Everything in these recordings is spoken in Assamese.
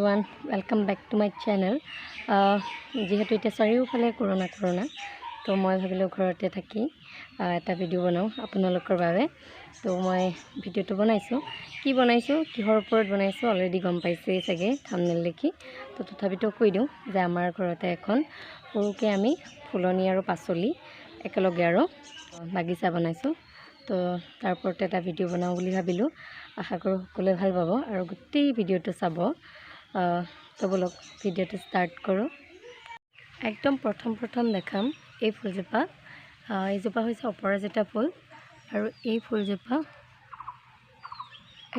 everyone, welcome back to my channel. যেহেতু এটা চাৰিওফালে কৰোনা তো মই ভাবিলোঁ ঘৰতে থাকি এটা ভিডিঅ' বনাওঁ আপোনালোকৰ বাবে। তো মই ভিডিঅ'টো বনাইছোঁ, কি বনাইছোঁ কিহৰ ওপৰত বনাইছোঁ অলৰেডি গম পাইছেই চাগে থাম্বনেল দেখি। তো তথাপিতো কৈ দিওঁ যে আমাৰ ঘৰতে এখন সৰুকৈ আমি ফুলনি আৰু পাচলি একেলগে আৰু বাগিচা বনাইছোঁ। তো তাৰ ওপৰত এটা ভিডিঅ' বনাওঁ বুলি ভাবিলোঁ। আশা কৰোঁ সকলোৱে ভাল পাব আৰু গোটেই ভিডিঅ'টো চাব। তো বলক ভিডিঅ'টো ষ্টাৰ্ট কৰোঁ। একদম প্ৰথম দেখাম এই ফুলজোপা। এইজোপা হৈছে অপৰাজিতা ফুল আৰু এই ফুলজোপা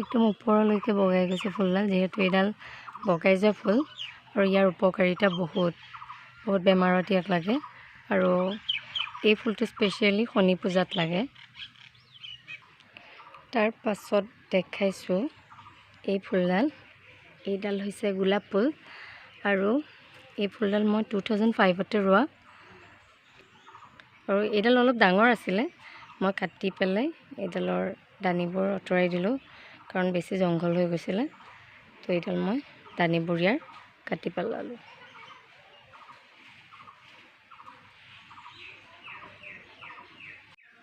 একদম ওপৰলৈকে বগাই গৈছে ফুলডাল। যিহেতু এইডাল বগাই যোৱা ফুল আৰু ইয়াৰ উপকাৰিতা বহুত বেমাৰত ইয়াক লাগে আৰু এই ফুলটো স্পেচিয়েলি শনি পূজাত লাগে। তাৰ পাছত দেখাইছোঁ এই ফুলডাল। এইডাল হৈছে গোলাপ ফুল আৰু এই ফুলডাল মই 2005তে ৰোৱা আৰু এইডাল অলপ ডাঙৰ আছিলে। মই কাটি পেলাই এইডালৰ দানিবোৰ আঁতৰাই দিলোঁ কাৰণ বেছি জংঘল হৈ গৈছিলে। তো এইডাল মই দানিবোৰ ইয়াৰ কাটি পেলালোঁ।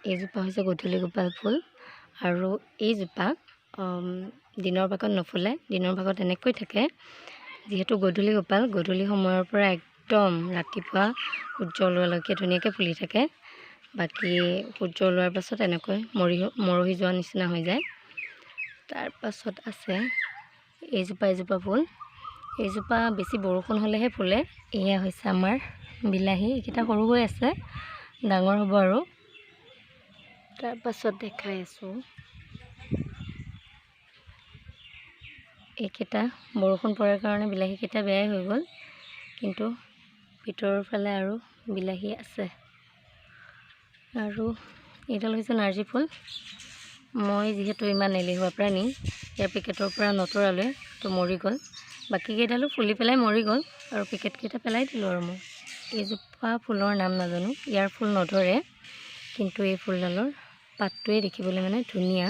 এইজোপা হৈছে গধূলি গোপাল ফুল আৰু এইজোপা দিনৰ ভাগত নুফুলে, দিনৰ ভাগত এনেকৈ থাকে। যিহেতু গধূলি গোপাল, গধূলি সময়ৰ পৰা একদম ৰাতিপুৱা সূৰ্য ওলোৱালৈকে ধুনীয়াকৈ ফুলি থাকে। বাকী সূৰ্য ওলোৱাৰ পাছত এনেকৈ মৰহি যোৱা নিচিনা হৈ যায়। তাৰ পাছত আছে এইজোপা ফুল। এইজোপা বেছি বৰষুণ হ'লেহে ফুলে। এয়া হৈছে আমাৰ বিলাহী। এইকেইটা সৰু হৈ আছে, ডাঙৰ হ'ব আৰু। তাৰ পাছত দেখাই আছোঁ এইকেইটা বৰষুণ পৰাৰ কাৰণে বিলাহীকেইটা বেয়াই হৈ গ'ল, কিন্তু ভিতৰৰ ফালে আৰু বিলাহী আছে। আৰু এইডাল হৈছে নাৰ্জী ফুল। মই যিহেতু ইমান এলেহুৱা প্ৰাণী, ইয়াৰ পেকেটৰ পৰা নতৰালৈ তো মৰি গ'ল। বাকীকেইডালো ফুলি পেলাই মৰি গ'ল আৰু পেকেটকেইটা পেলাই দিলোঁ আৰু মই। এইজোপা ফুলৰ নাম নাজানো, ইয়াৰ ফুল নধৰে, কিন্তু এই ফুলডালৰ পাতটোৱে দেখিবলৈ মানে ধুনীয়া।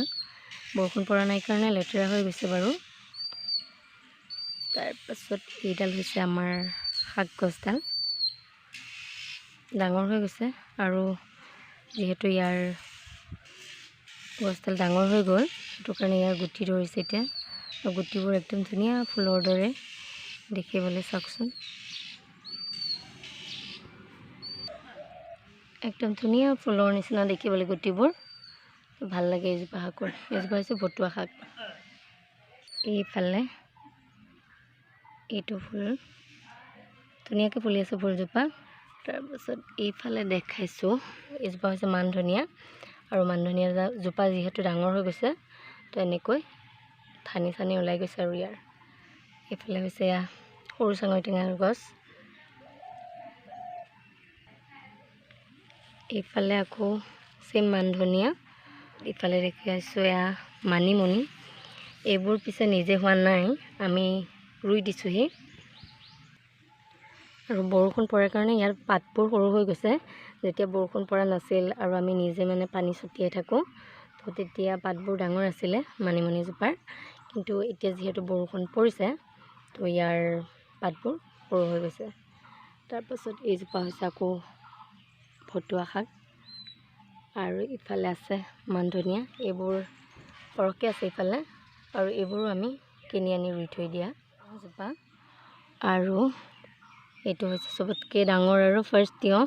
বৰষুণ পৰা নাই কাৰণে লেতেৰা হৈ গৈছে বাৰু। তাৰ পাছত এইডাল হৈছে আমাৰ শাক গছডাল, ডাঙৰ হৈ গৈছে আৰু যিহেতু ইয়াৰ গছডাল ডাঙৰ হৈ গ'ল সেইটো কাৰণে ইয়াৰ গুটি ধৰিছে এতিয়া। আৰু গুটিবোৰ একদম ধুনীয়া ফুলৰ দৰে দেখিবলৈ, চাওকচোন একদম ধুনীয়া ফুলৰ নিচিনা দেখিবলৈ গুটিবোৰ। ভাল লাগে এইজোপা শাকৰ। এইজোপা হৈছে বটুৱা শাক। এইফালে এইটো ফুল ধুনীয়াকৈ ফুলি আছে ফুলজোপা। তাৰপাছত এইফালে দেখাইছোঁ এইজোপা হৈছে মান ধনিয়া আৰু মান ধনিয়া জোপা যিহেতু ডাঙৰ হৈ গৈছে তো এনেকৈ ঠানি ওলাই গৈছে আৰু ইয়াৰ। এইফালে হৈছে এয়া সৰু চাঙৈ টেঙাৰ গছ। এইফালে আকৌ চেম মান ধনিয়া। ইফালে দেখাইছোঁ এয়া মানিমুনি। এইবোৰ পিছে নিজে হোৱা নাই, আমি ৰুই দিছোঁহি। আৰু বৰষুণ পৰাৰ কাৰণে ইয়াৰ পাতবোৰ সৰু হৈ গৈছে। যেতিয়া বৰষুণ পৰা নাছিল আৰু আমি নিজে মানে পানী ছটিয়াই থাকোঁ, তো তেতিয়া পাতবোৰ ডাঙৰ আছিলে মানিমুনিজোপাৰ। কিন্তু এতিয়া যিহেতু বৰষুণ পৰিছে তো ইয়াৰ পাতবোৰ সৰু হৈ গৈছে। তাৰপাছত এইজোপা হৈছে আকৌ ভতুৱা শাক আৰু ইফালে আছে মান ধনিয়া। এইবোৰ সৰহকৈ আছে ইফালে আৰু এইবোৰো আমি কিনি আনি ৰুই থৈ দিয়া জোপা। আৰু এইটো হৈছে চবতকৈ ডাঙৰ আৰু ফাৰ্ষ্ট তিয়ঁহ।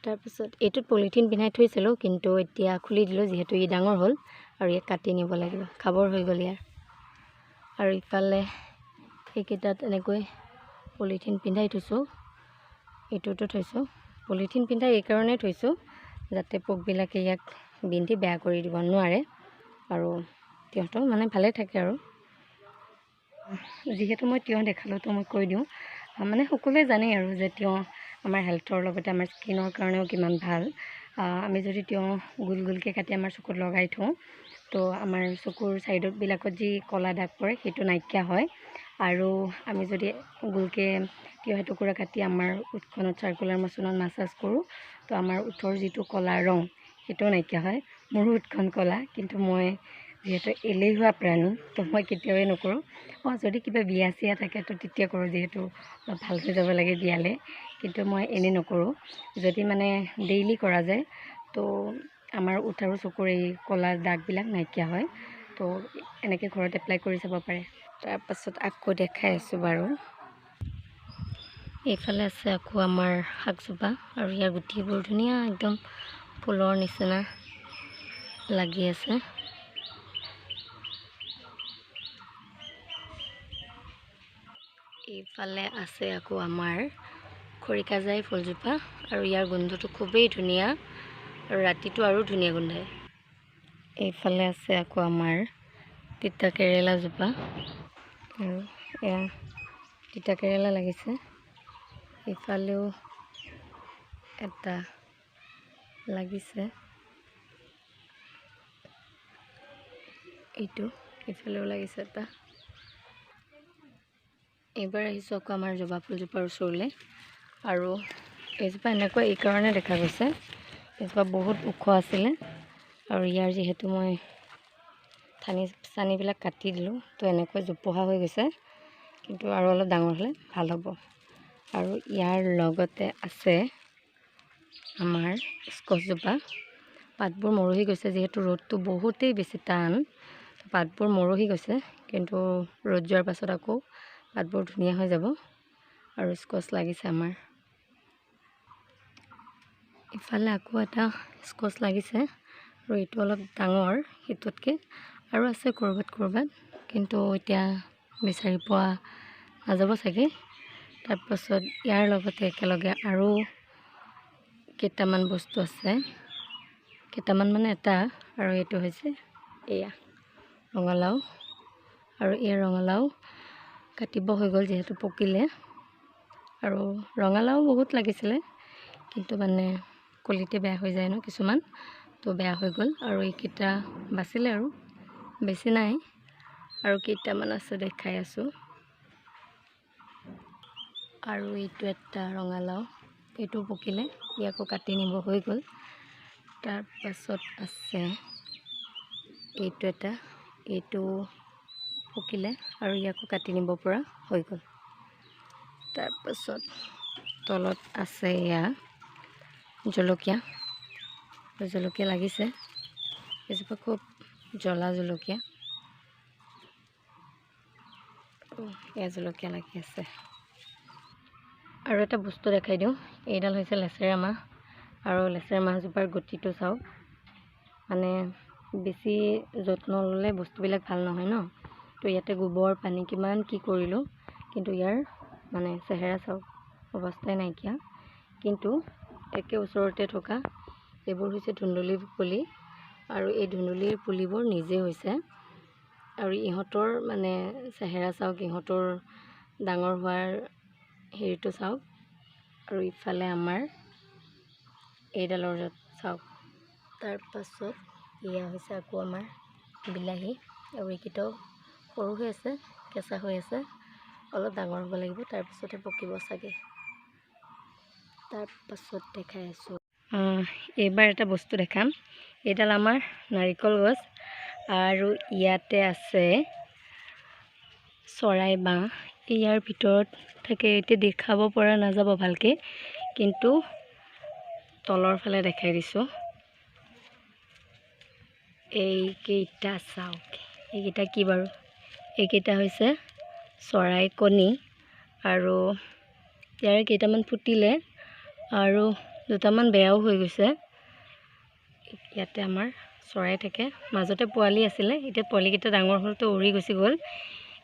তাৰপিছত এইটোত পলিথিন পিন্ধাই থৈছিলোঁ, কিন্তু এতিয়া খুলি দিলোঁ যিহেতু ই ডাঙৰ হ'ল আৰু ইয়াক কাটি নিব লাগিব, খাবৰ হৈ গ'ল ইয়াৰ। আৰু ইফালে এইকেইটাত এনেকৈ পলিথিন পিন্ধাই থৈছোঁ। এইটোতো থৈছোঁ পলিথিন পিন্ধাই এইকাৰণেই থৈছোঁ যাতে পোকবিলাকে ইয়াক বিন্ধি বেয়া কৰি দিব নোৱাৰে আৰু তিয়ঁহটো মানে ভালে থাকে আৰু। যিহেতু মই তিয়ঁহ দেখালোঁ তো মই কৈ দিওঁ, মানে সকলোৱে জানেই আৰু যে তিয়ঁহ আমাৰ হেল্থৰ লগতে আমাৰ স্কিনৰ কাৰণেও কিমান ভাল। আমি যদি তিয়ঁহ গোলকৈ কাটি আমাৰ চকুত লগাই থওঁ তো আমাৰ চকুৰ ছাইডবিলাকত যি ক'লা দাগ পৰে সেইটো নাইকিয়া হয়। আৰু আমি যদি গোলকৈ তিয়ঁহ এটুকুৰা কাটি আমাৰ ওঠখনত চাৰ্কুলাৰ মোচনত মাছাজ কৰোঁ তো আমাৰ ওঠৰ যিটো ক'লা ৰং সেইটোও নাইকিয়া হয়। মোৰো ওঠখন ক'লা, কিন্তু মই যিহেতু এলেহুৱা প্ৰাণী তো মই কেতিয়াওৱে নকৰোঁ। যদি কিবা বিয়া চিয়া থাকে তো তেতিয়া কৰোঁ, যিহেতু অলপ ভালকৈ যাব লাগে বিয়ালৈ, কিন্তু মই এনেই নকৰোঁ। যদি মানে ডেইলি কৰা যায় তো আমাৰ ওঠ আৰু চকুৰ এই ক'লা দাগবিলাক নাইকিয়া হয়। তো এনেকৈ ঘৰত এপ্লাই কৰি চাব পাৰে। তাৰপাছত আকৌ দেখাই আছোঁ বাৰু। এইফালে আছে আকৌ আমাৰ শাকজোপা, আৰু ইয়াৰ গুটিবোৰ ধুনীয়া একদম ফুলৰ নিচিনা লাগি আছে। এইফালে আছে আকৌ আমাৰ খৰিকাজাই ফুলজোপা, আৰু ইয়াৰ গোন্ধটো খুবেই ধুনীয়া, আৰু ৰাতিটো আৰু ধুনীয়া গোন্ধায়। এইফালে আছে আকৌ আমাৰ তিতা কেৰেলাজোপা, আৰু এয়া তিতা কেৰেলা লাগিছে। এইফালেও এটা লাগিছে, এইফালেও লাগিছে এটা। এইবাৰ আহিছোঁ আকৌ আমাৰ জবা ফুলজোপাৰ ওচৰলৈ, আৰু এইজোপা এনেকুৱা এইকাৰণে দেখা গৈছে, এইজোপা বহুত ওখ আছিলে, আৰু ইয়াৰ যিহেতু মই চানিবিলাক কাটি দিলোঁ তো এনেকৈ জোপোহা হৈ গৈছে, কিন্তু আৰু অলপ ডাঙৰ হ'লে ভাল হ'ব। আৰু ইয়াৰ লগতে আছে আমাৰ স্কচজোপা। পাতবোৰ মৰহি গৈছে, যিহেতু ৰ'দটো বহুতেই বেছি টান, পাতবোৰ মৰহি গৈছে, কিন্তু ৰ'দ যোৱাৰ পাছত আকৌ পাতবোৰ ধুনীয়া হৈ যাব, আৰু স্কচ লাগিছে আমাৰ। ইফালে আকৌ এটা স্কচ লাগিছে, আৰু এইটো অলপ ডাঙৰ সিটোতকৈ, আৰু আছে ক'ৰবাত, কিন্তু এতিয়া বিচাৰি পোৱা নাযাব চাগে। তাৰপাছত ইয়াৰ লগতে একেলগে আৰু কেইটামান বস্তু আছে, কেইটামান মানে এটা, আৰু এইটো হৈছে এয়া ৰঙালাও, আৰু এই ৰঙালাও কাটিব হৈ গ'ল যিহেতু পকিলে, আৰু ৰঙালাও বহুত লাগিছিলে, কিন্তু মানে কলিতে বেয়া হৈ যায় ন কিছুমান, তো বেয়া হৈ গ'ল, আৰু এইকেইটা বাচিলে, আৰু বেছি নাই, আৰু কেইটামান আছে দেখাই আছোঁ। আৰু এইটো এটা ৰঙালাও, এইটো পকিলে, ইয়াকো কাটি নিব হৈ গ'ল। তাৰপাছত আছে এইটো এটা, এইটো পকিলে, আৰু ইয়াকো কাটি নিব পৰা হৈ গ'ল। তাৰপাছত তলত আছে এয়া জলকীয়া লাগিছে, এজোপা খুব জ্বলা জলকীয়া, এয়া জলকীয়া লাগি আছে। আৰু এটা বস্তু দেখাই দিওঁ, এইডাল হৈছে লেচেৰা মাহ, আৰু লেচেৰা মাহজোপাৰ গতিটো চাওক, মানে বেছি যত্ন ল'লে বস্তুবিলাক ভাল নহয় ন। তো ইয়াতে গোবৰ পানী কিমান কি কৰিলোঁ, কিন্তু ইয়াৰ মানে চেহেৰা চাওক, অৱস্থাই নাইকিয়া। কিন্তু একে ওচৰতে থকা এইবোৰ হৈছে ধুন্দুলি পুলি, আৰু এই ধুন্দুলিৰ পুলিবোৰ নিজে হৈছে, আৰু ইহঁতৰ মানে চেহেৰা চাওক, ইহঁতৰ ডাঙৰ হোৱাৰ হেৰিটো চাওক। আৰু ইফালে আমাৰ এইডালৰ চাওক। তাৰপাছত এয়া হৈছে আকৌ আমাৰ বিলাহী, আৰু এইকেইটাও সৰু হৈ আছে, কেঁচা হৈ আছে, অলপ ডাঙৰ হ'ব লাগিব, তাৰপিছতহে পকিব চাগে। তাৰপাছত দেখাই আছোঁ, এইবাৰ এটা বস্তু দেখাম, এইডাল আমাৰ নাৰিকল গছ, আৰু ইয়াতে আছে চৰাই বাঁহ। ইয়াৰ ভিতৰত থাকে, এতিয়া দেখাব পৰা নাযাব ভালকৈ, কিন্তু তলৰ ফালে দেখাই দিছোঁ। এইকেইটা চাওক, এইকেইটা কি বাৰু, এইকেইটা হৈছে চৰাই কণী, আৰু ইয়াৰে কেইটামান ফুটিলে, আৰু দুটামান বেয়াও হৈ গৈছে। ইয়াতে আমাৰ চৰাই থাকে, মাজতে পোৱালি আছিলে, এতিয়া পোৱালিকেইটা ডাঙৰ হ'লতো উৰি গুচি গ'ল,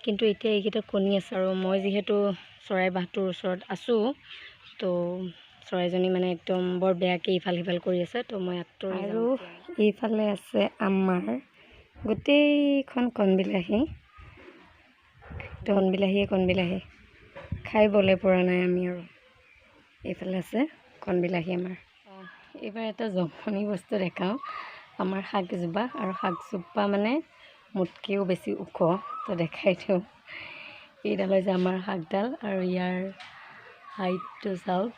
কিন্তু এতিয়া এইকেইটা কণী আছে। আৰু মই যিহেতু চৰাই বাঁহটোৰ ওচৰত আছোঁ, তো চৰাইজনী মানে একদম বৰ বেয়াকৈ ইফাল সিফাল কৰি আছে, তো মই আঁতৰি যাওঁ। আৰু এইফালে আছে আমাৰ গোটেইখন কণবিলাহী, কণবিলাহী খাই বলে পৰা নাই আমি। আৰু এইফালে আছে কণবিলাহী আমাৰ। এইবাৰ এটা জমনি বস্তু দেখাওঁ, আমাৰ শাকজোপা, আৰু শাকজোপা মানে মোতকৈও বেছি ওখ, তো দেখাই দিওঁ। এইডাল হৈছে আমাৰ শাকডাল, আৰু ইয়াৰ হাইটটো চাওক,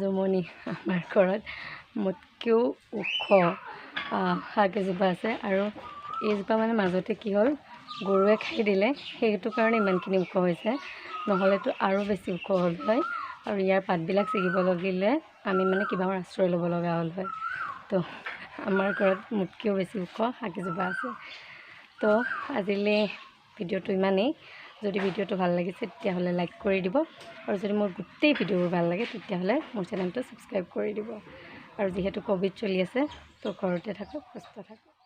জমনি। আমাৰ ঘৰত মোতকৈও ওখ শাক এজোপা আছে আৰু এইজোপা মানে মাজতে কি হ'ল গৰুৱে খাই দিলে, সেইটো কাৰণে ইমানখিনি ওখ হৈছে, নহ'লেতো আৰু বেছি ওখ হ'ল হয়। আৰু ইয়াৰ পাতবিলাক ছিগিব লাগিলে আমি মানে কিবাহৰ আশ্ৰয় ল'ব লগা হ'ল হয়। তো আমাৰ ঘৰত মোতকৈও বেছি ওখ শাক এজোপা আছে। তো আজিলৈ ভিডিঅ'টো ইমানেই। যদি ভিডিঅ'টো ভাল লাগিছে তেতিয়াহ'লে লাইক কৰি দিব, আৰু যদি মোৰ গোটেই ভিডিঅ'বোৰ ভাল লাগে তেতিয়াহ'লে মোৰ চেনেলটো ছাবস্ক্ৰাইব কৰি দিব। আৰু যিহেতু ক'ভিড চলি আছে তো ঘৰতে থাকক, সুস্থ থাকক।